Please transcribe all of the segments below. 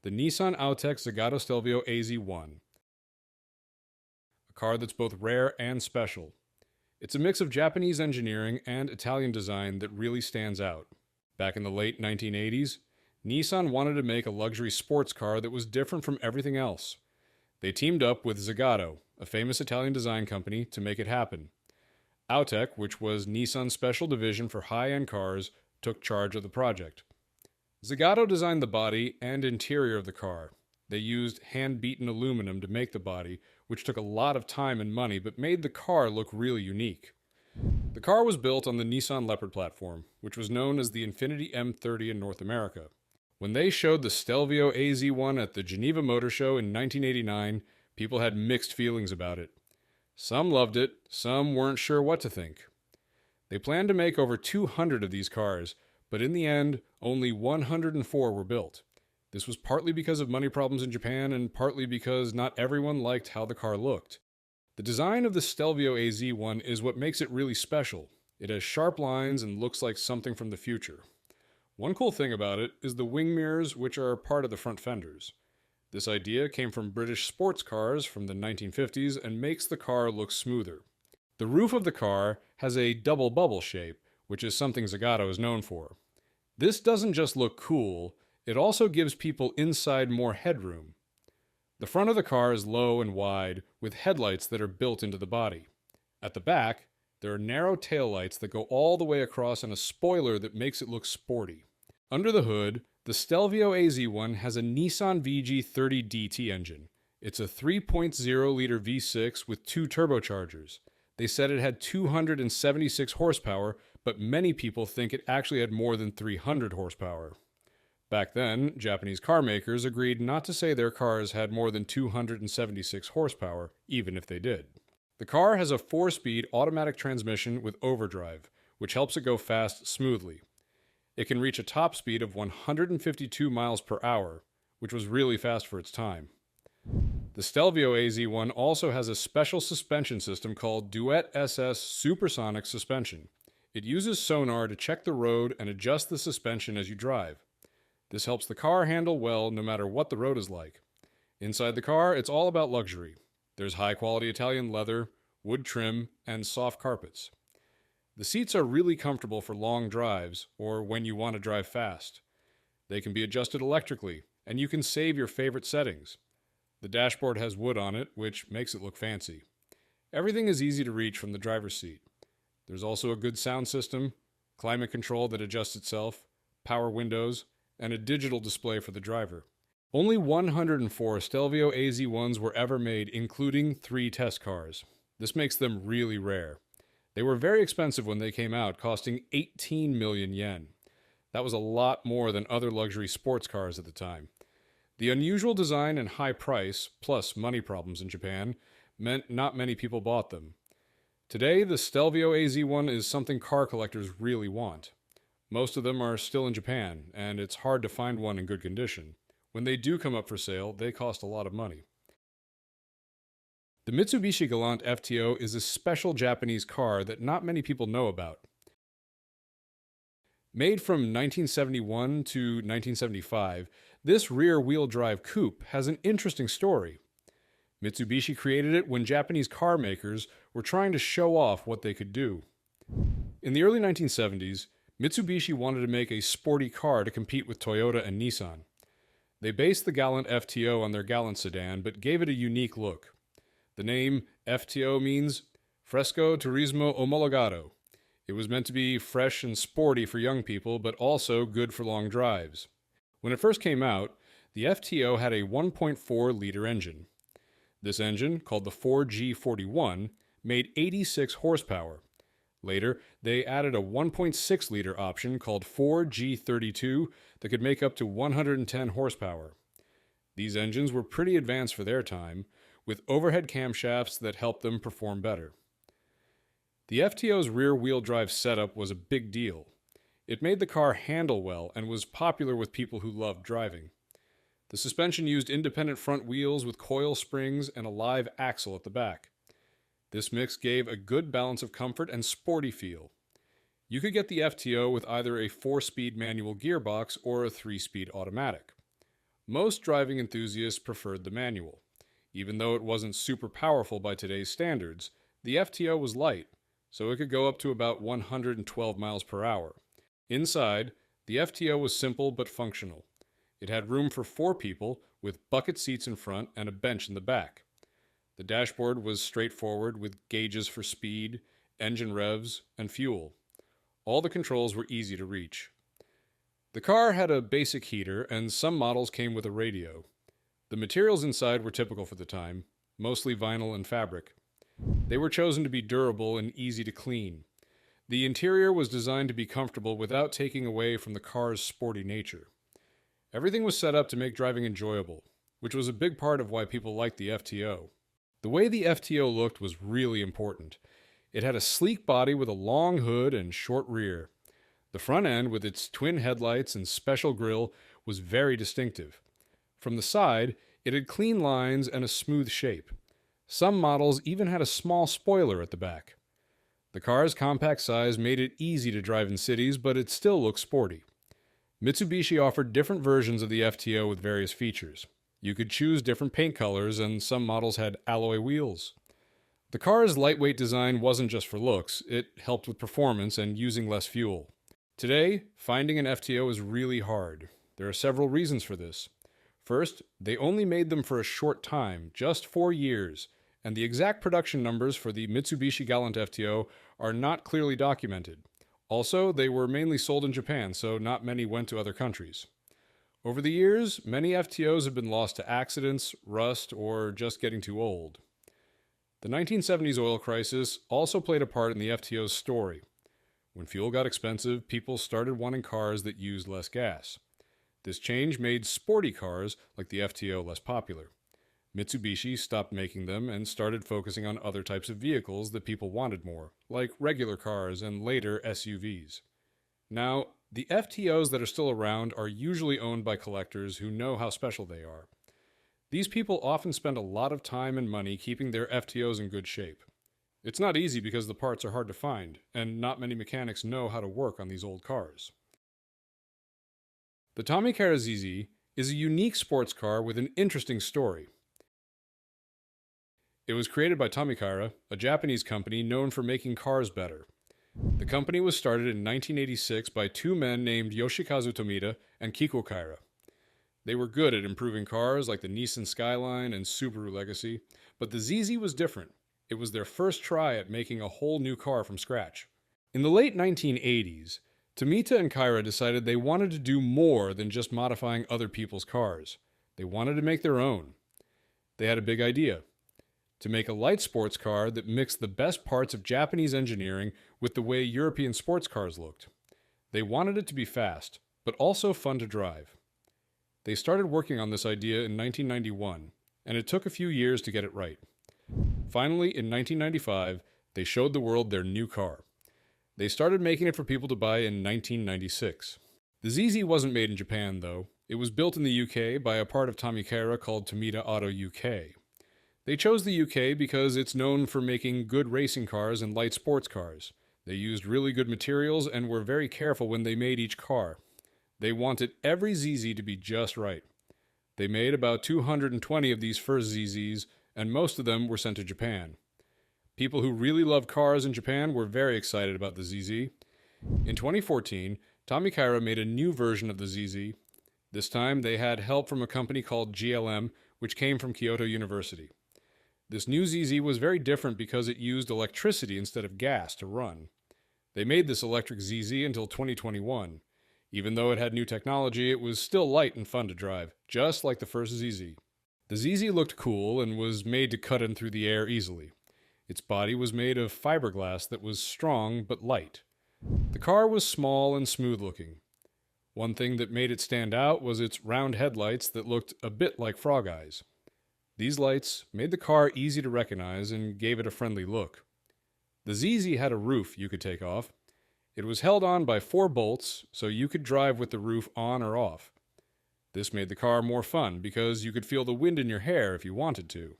the Nissan Autech Zagato Stelvio AZ1, a car that's both rare and special. It's a mix of Japanese engineering and Italian design that really stands out. Back in the late 1980s, Nissan wanted to make a luxury sports car that was different from everything else. They teamed up with Zagato, a famous Italian design company, to make it happen. Autech, which was Nissan's special division for high-end cars, took charge of the project. Zagato designed the body and interior of the car. They used hand-beaten aluminum to make the body, which took a lot of time and money, but made the car look really unique. The car was built on the Nissan Leopard platform, which was known as the Infiniti M30 in North America. When they showed the Stelvio AZ1 at the Geneva Motor Show in 1989, people had mixed feelings about it. Some loved it, some weren't sure what to think. They planned to make over 200 of these cars, but in the end, only 104 were built. This was partly because of money problems in Japan and partly because not everyone liked how the car looked. The design of the Stelvio AZ1 is what makes it really special. It has sharp lines and looks like something from the future. One cool thing about it is the wing mirrors, which are part of the front fenders. This idea came from British sports cars from the 1950s and makes the car look smoother. The roof of the car has a double bubble shape, which is something Zagato is known for. This doesn't just look cool, it also gives people inside more headroom. The front of the car is low and wide, with headlights that are built into the body. At the back, there are narrow taillights that go all the way across and a spoiler that makes it look sporty. Under the hood, the Stelvio AZ1 has a Nissan VG30DT engine. It's a 3.0-liter V6 with 2 turbochargers. They said it had 276 horsepower, but many people think it actually had more than 300 horsepower. Back then, Japanese car makers agreed not to say their cars had more than 276 horsepower, even if they did. The car has a 4-speed automatic transmission with overdrive, which helps it go fast smoothly. It can reach a top speed of 152 miles per hour, which was really fast for its time. The Stelvio AZ1 also has a special suspension system called Duet SS Supersonic Suspension. It uses sonar to check the road and adjust the suspension as you drive. This helps the car handle well no matter what the road is like. Inside the car, it's all about luxury. There's high-quality Italian leather, wood trim, and soft carpets. The seats are really comfortable for long drives or when you want to drive fast. They can be adjusted electrically, and you can save your favorite settings. The dashboard has wood on it, which makes it look fancy. Everything is easy to reach from the driver's seat. There's also a good sound system, climate control that adjusts itself, power windows, and a digital display for the driver. Only 104 Stelvio AZ1s were ever made, including 3 test cars. This makes them really rare. They were very expensive when they came out, costing 18 million yen. That was a lot more than other luxury sports cars at the time. The unusual design and high price, plus money problems in Japan, meant not many people bought them. Today, the Stelvio AZ1 is something car collectors really want. Most of them are still in Japan, and it's hard to find one in good condition. When they do come up for sale, they cost a lot of money. The Mitsubishi Galant FTO is a special Japanese car that not many people know about. Made from 1971 to 1975, this rear-wheel drive coupe has an interesting story. Mitsubishi created it when Japanese car makers were trying to show off what they could do. In the early 1970s, Mitsubishi wanted to make a sporty car to compete with Toyota and Nissan. They based the Galant FTO on their Galant sedan, but gave it a unique look. The name FTO means Fresco Turismo Omologato. It was meant to be fresh and sporty for young people, but also good for long drives. When it first came out, the FTO had a 1.4-liter engine. This engine, called the 4G41, made 86 horsepower. Later, they added a 1.6-liter option called 4G32 that could make up to 110 horsepower. These engines were pretty advanced for their time, with overhead camshafts that helped them perform better. The FTO's rear-wheel drive setup was a big deal. It made the car handle well and was popular with people who loved driving. The suspension used independent front wheels with coil springs and a live axle at the back. This mix gave a good balance of comfort and sporty feel. You could get the FTO with either a 4-speed manual gearbox or a 3-speed automatic. Most driving enthusiasts preferred the manual. Even though it wasn't super powerful by today's standards, the FTO was light, so it could go up to about 112 miles per hour. Inside, the FTO was simple but functional. It had room for 4 people, with bucket seats in front and a bench in the back. The dashboard was straightforward with gauges for speed, engine revs, and fuel. All the controls were easy to reach. The car had a basic heater, and some models came with a radio. The materials inside were typical for the time, mostly vinyl and fabric. They were chosen to be durable and easy to clean. The interior was designed to be comfortable without taking away from the car's sporty nature. Everything was set up to make driving enjoyable, which was a big part of why people liked the FTO. The way the FTO looked was really important. It had a sleek body with a long hood and short rear. The front end, with its twin headlights and special grille, was very distinctive. From the side, it had clean lines and a smooth shape. Some models even had a small spoiler at the back. The car's compact size made it easy to drive in cities, but it still looked sporty. Mitsubishi offered different versions of the FTO with various features. You could choose different paint colors, and some models had alloy wheels. The car's lightweight design wasn't just for looks, it helped with performance and using less fuel. Today, finding an FTO is really hard. There are several reasons for this. First, they only made them for a short time, just 4 years, and the exact production numbers for the Mitsubishi Galant FTO are not clearly documented. Also, they were mainly sold in Japan, so not many went to other countries. Over the years, many FTOs have been lost to accidents, rust, or just getting too old. The 1970s oil crisis also played a part in the FTO's story. When fuel got expensive, people started wanting cars that used less gas. This change made sporty cars like the FTO less popular. Mitsubishi stopped making them and started focusing on other types of vehicles that people wanted more, like regular cars and later SUVs. Now, the FTOs that are still around are usually owned by collectors who know how special they are. These people often spend a lot of time and money keeping their FTOs in good shape. It's not easy because the parts are hard to find, and not many mechanics know how to work on these old cars. The Tommykaira ZZ is a unique sports car with an interesting story. It was created by Tommykaira, a Japanese company known for making cars better. The company was started in 1986 by 2 men named Yoshikazu Tomita and Kiko Kaira. They were good at improving cars like the Nissan Skyline and Subaru Legacy, but the ZZ was different. It was their first try at making a whole new car from scratch. In the late 1980s, Tomita and Kaira decided they wanted to do more than just modifying other people's cars. They wanted to make their own. They had a big idea: to make a light sports car that mixed the best parts of Japanese engineering with the way European sports cars looked. They wanted it to be fast, but also fun to drive. They started working on this idea in 1991, and it took a few years to get it right. Finally, in 1995, they showed the world their new car. They started making it for people to buy in 1996. The ZZ wasn't made in Japan, though. It was built in the UK by a part of Tommykaira called Tomita Auto UK. They chose the UK because it's known for making good racing cars and light sports cars. They used really good materials and were very careful when they made each car. They wanted every ZZ to be just right. They made about 220 of these first ZZs, and most of them were sent to Japan. People who really love cars in Japan were very excited about the ZZ. In 2014, Tommykaira made a new version of the ZZ. This time, they had help from a company called GLM, which came from Kyoto University. This new ZZ was very different because it used electricity instead of gas to run. They made this electric ZZ until 2021. Even though it had new technology, it was still light and fun to drive, just like the first ZZ. The ZZ looked cool and was made to cut in through the air easily. Its body was made of fiberglass that was strong but light. The car was small and smooth looking. One thing that made it stand out was its round headlights that looked a bit like frog eyes. These lights made the car easy to recognize and gave it a friendly look. The ZZ had a roof you could take off. It was held on by 4 bolts, so you could drive with the roof on or off. This made the car more fun because you could feel the wind in your hair if you wanted to.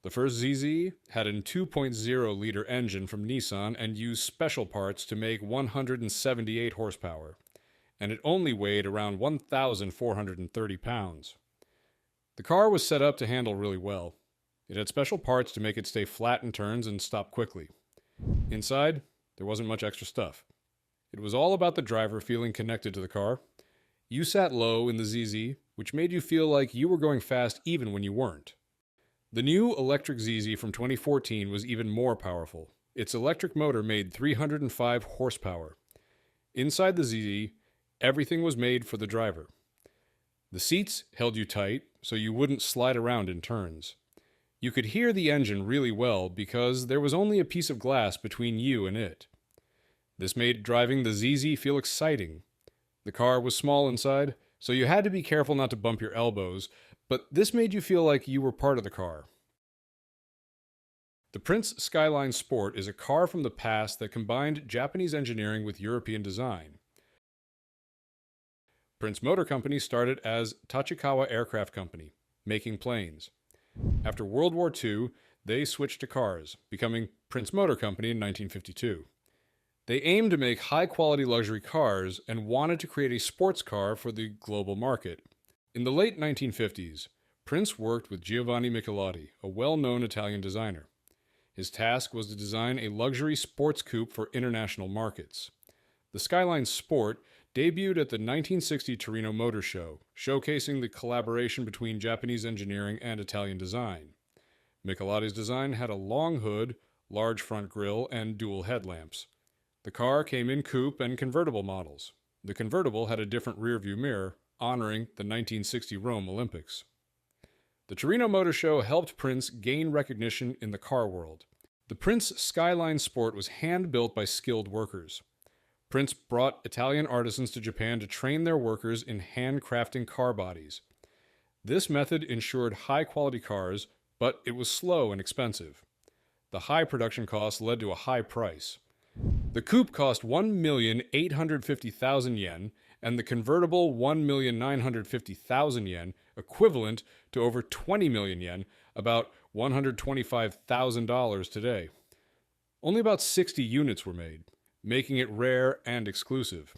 The first ZZ had a 2.0-liter engine from Nissan and used special parts to make 178 horsepower, and it only weighed around 1,430 pounds. The car was set up to handle really well. It had special parts to make it stay flat in turns and stop quickly. Inside, there wasn't much extra stuff. It was all about the driver feeling connected to the car. You sat low in the ZZ, which made you feel like you were going fast even when you weren't. The new electric ZZ from 2014 was even more powerful. Its electric motor made 305 horsepower. Inside the ZZ, everything was made for the driver. The seats held you tight, so you wouldn't slide around in turns. You could hear the engine really well because there was only a piece of glass between you and it. This made driving the ZZ feel exciting. The car was small inside, so you had to be careful not to bump your elbows, but this made you feel like you were part of the car. The Prince Skyline Sport is a car from the past that combined Japanese engineering with European design. Prince Motor Company started as Tachikawa Aircraft Company, making planes. After World War II, they switched to cars, becoming Prince Motor Company in 1952. They aimed to make high-quality luxury cars and wanted to create a sports car for the global market. In the late 1950s, Prince worked with Giovanni Michelotti, a well-known Italian designer. His task was to design a luxury sports coupe for international markets. The Skyline Sport debuted at the 1960 Torino Motor Show, showcasing the collaboration between Japanese engineering and Italian design. Michelotti's design had a long hood, large front grille, and dual headlamps. The car came in coupe and convertible models. The convertible had a different rearview mirror, honoring the 1960 Rome Olympics. The Torino Motor Show helped Prince gain recognition in the car world. The Prince Skyline Sport was hand-built by skilled workers. Prince brought Italian artisans to Japan to train their workers in handcrafting car bodies. This method ensured high-quality cars, but it was slow and expensive. The high production costs led to a high price. The coupe cost 1,850,000 yen, and the convertible 1,950,000 yen, equivalent to over 20 million yen, about $125,000 today. Only about 60 units were made, making it rare and exclusive.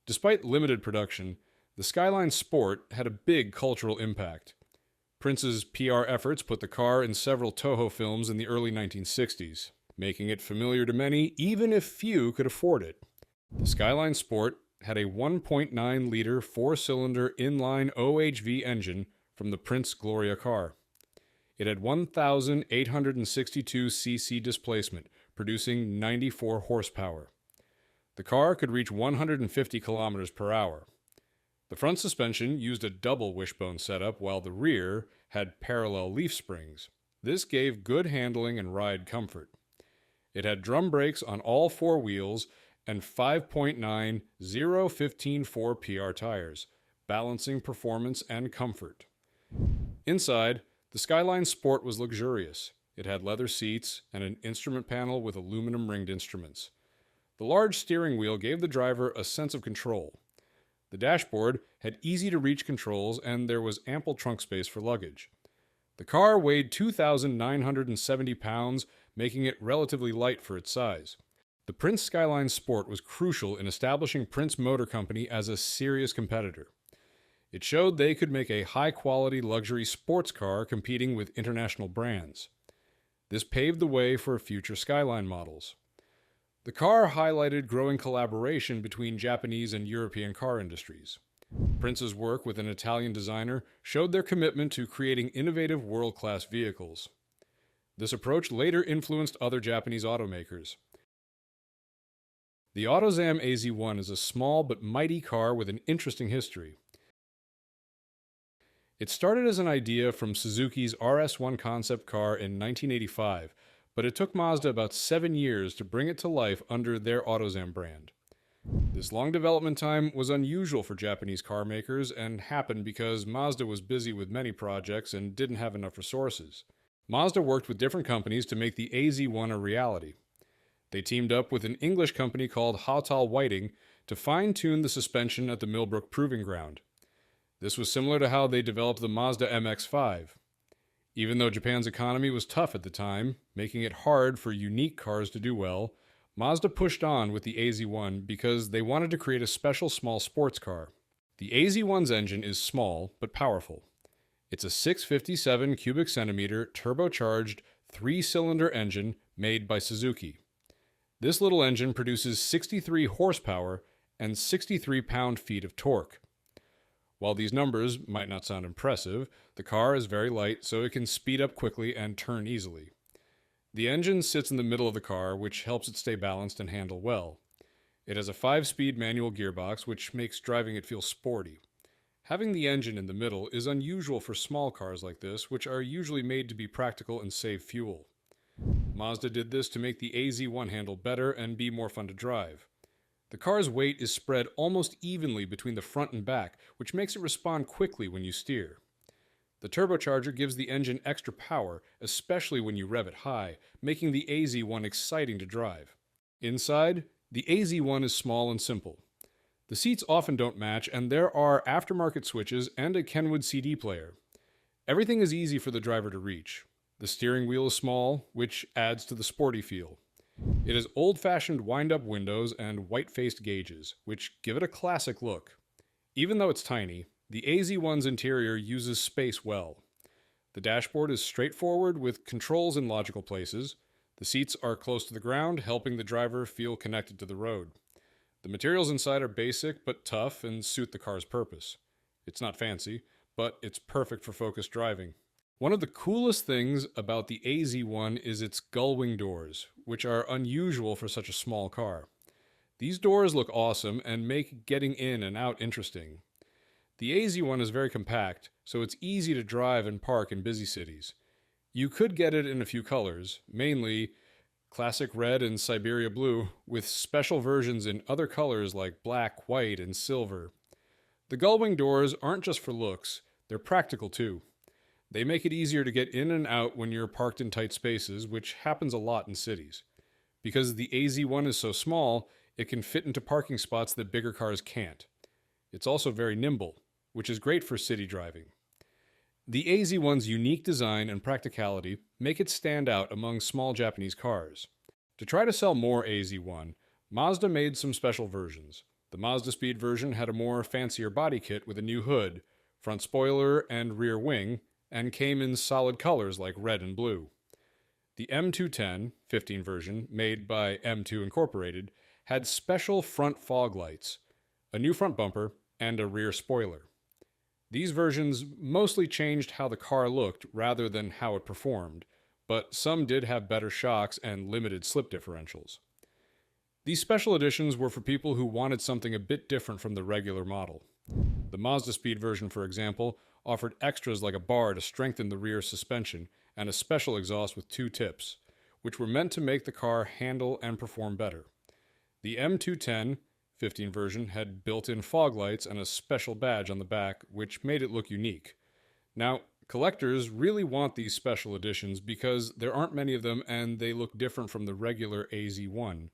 Despite limited production, the Skyline Sport had a big cultural impact. Prince's PR efforts put the car in several Toho films in the early 1960s, making it familiar to many even if few could afford it. The Skyline Sport had a 1.9-liter four-cylinder inline OHV engine from the Prince Gloria car. It had 1,862 cc displacement, producing 94 horsepower. The car could reach 150 kilometers per hour. The front suspension used a double wishbone setup, while the rear had parallel leaf springs. This gave good handling and ride comfort. It had drum brakes on all four wheels and 5.9 0.15.4 PR tires, balancing performance and comfort. Inside, the Skyline Sport was luxurious. It had leather seats and an instrument panel with aluminum-ringed instruments. The large steering wheel gave the driver a sense of control. The dashboard had easy-to-reach controls, and there was ample trunk space for luggage. The car weighed 2,970 pounds, making it relatively light for its size. The Prince Skyline Sport was crucial in establishing Prince Motor Company as a serious competitor. It showed they could make a high-quality luxury sports car competing with international brands. This paved the way for future Skyline models. The car highlighted growing collaboration between Japanese and European car industries. Prince's work with an Italian designer showed their commitment to creating innovative world-class vehicles. This approach later influenced other Japanese automakers. The Mazda AZ1 is a small but mighty car with an interesting history. It started as an idea from Suzuki's RS1 concept car in 1985, but it took Mazda about 7 years to bring it to life under their AutoZam brand. This long development time was unusual for Japanese car makers and happened because Mazda was busy with many projects and didn't have enough resources. Mazda worked with different companies to make the AZ1 a reality. They teamed up with an English company called Hautal Whiting to fine-tune the suspension at the Millbrook Proving Ground. This was similar to how they developed the Mazda MX-5. Even though Japan's economy was tough at the time, making it hard for unique cars to do well, Mazda pushed on with the AZ1 because they wanted to create a special small sports car. The AZ1's engine is small but powerful. It's a 657 cubic centimeter turbocharged 3-cylinder engine made by Suzuki. This little engine produces 63 horsepower and 63 pound-feet of torque. While these numbers might not sound impressive, the car is very light, so it can speed up quickly and turn easily. The engine sits in the middle of the car, which helps it stay balanced and handle well. It has a 5-speed manual gearbox, which makes driving it feel sporty. Having the engine in the middle is unusual for small cars like this, which are usually made to be practical and save fuel. Mazda did this to make the AZ1 handle better and be more fun to drive. The car's weight is spread almost evenly between the front and back, which makes it respond quickly when you steer. The turbocharger gives the engine extra power, especially when you rev it high, making the AZ1 exciting to drive. Inside, the AZ1 is small and simple. The seats often don't match, and there are aftermarket switches and a Kenwood CD player. Everything is easy for the driver to reach. The steering wheel is small, which adds to the sporty feel. It has old-fashioned wind-up windows and white-faced gauges, which give it a classic look. Even though it's tiny, the AZ1's interior uses space well. The dashboard is straightforward with controls in logical places. The seats are close to the ground, helping the driver feel connected to the road. The materials inside are basic but tough and suit the car's purpose. It's not fancy, but it's perfect for focused driving. One of the coolest things about the AZ1 is its gull-wing doors, which are unusual for such a small car. These doors look awesome and make getting in and out interesting. The AZ1 is very compact, so it's easy to drive and park in busy cities. You could get it in a few colors, mainly classic red and Siberia blue, with special versions in other colors like black, white, and silver. The gull-wing doors aren't just for looks, they're practical too. They make it easier to get in and out when you're parked in tight spaces, which happens a lot in cities. Because the AZ1 is so small, it can fit into parking spots that bigger cars can't. It's also very nimble, which is great for city driving. The AZ1's unique design and practicality make it stand out among small Japanese cars. To try to sell more AZ1, Mazda made some special versions. The Mazda Speed version had a more fancier body kit with a new hood, front spoiler, and rear wing, and came in solid colors like red and blue. The M210, 15 version, made by M2 Incorporated, had special front fog lights, a new front bumper, and a rear spoiler. These versions mostly changed how the car looked rather than how it performed, but some did have better shocks and limited slip differentials. These special editions were for people who wanted something a bit different from the regular model. The Mazda Speed version, for example, offered extras like a bar to strengthen the rear suspension and a special exhaust with 2 tips, which were meant to make the car handle and perform better. The M210 15 version had built-in fog lights and a special badge on the back, which made it look unique. Now, collectors really want these special editions because there aren't many of them and they look different from the regular AZ1.